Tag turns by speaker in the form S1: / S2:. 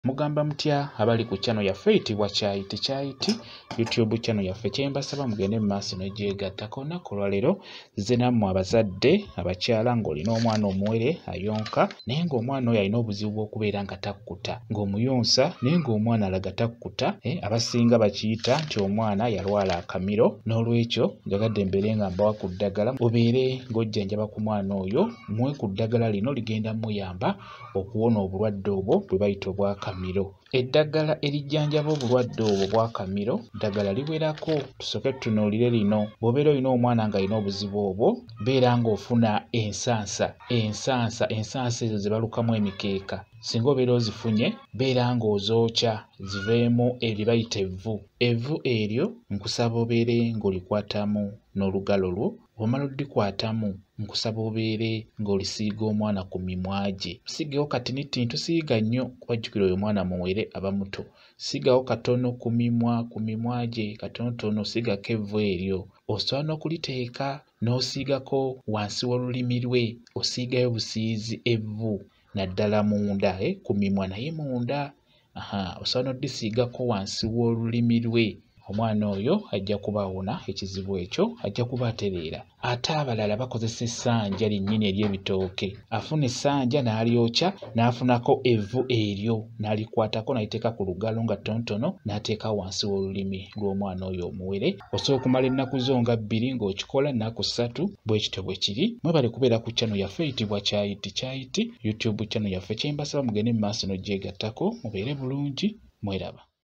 S1: Mugamba mutya abali ku channel yaffe eyitibwa Kyayiti YouTube channel yaffe kyembasaba mugende mu maaso n'egyegattako olunaku olwaleero nze nammwe abazadde abakyala ng'olina omwana omuwere ayonka naye ng'omwana oyo alina obuzibu bw'okubeera nga takkuta ng'omuyonsa naye ng'omwana alaga takkuta abasinga bakiyita nti omwana yalwala akamiro n'olwekyo njagadde mbeere nga mbawa ku ddagala obeere ng'ojjanjaba ku mwana oyo muwe ku ddagala lino ligenda muyamba okuwona obulwadde obwo bwe bayita obw'akamiro. Eddagala erijjanjaba obulwadde obwo bw'akamiro ddagala liwerako. Tusooke tutunuulire lino. Bw'obeera olina omwana ng'alina obuzibu obwo beera ng'ofuna ensansa ezo ze balukamu emikeeka. Singa obeera ozifunye beera ng'ozookya ziveemu ebyo bayita evvu. Evvu eryo nkusaba obeere ng'olikwatamu n'olugalo lwo. Bw'omala oddikwatamu nkusaba obeere ng'olisiiga omwana ku mimwa gye. Sigawo katinitini, tosiiga nnyo kuba jjukira oyo omwana muwere aba muto. Sigawo katono ku mimwa gye katonotono, sigako evvu eryo. Osobola n'okuliteeka n'osiigako wansi w'olulimi lwe, osiigayo busiizi evvu naddala munda ku mimwa naye munda. Osobola n'oddisiigako wansi w'olulimi lwe. Omwana oyo ajja kuba awona ekizibu ekyo, ajja kuba atereera. Ate abalala bakozesa essanja lyennyini ery'ebitooke. Afuna essanja n'alyokya n'afunako evvu eryo n'alikwatako n'aliteeka ku lugalo nga ttonotono n'ateeka wansi w'olulimi lw'omwana oyo omuwere. Osobola okumala ennaku zo nga 2 ng'okikola, ennaku 3 bwe kityo bwe kiri. Mwebale kubeera ku channel yaffe eyitibwa Kyayiti YouTube channel yaffe kyembasaba mugende mu maaso n'ogyegattako mubeere bulungi. Mweraba.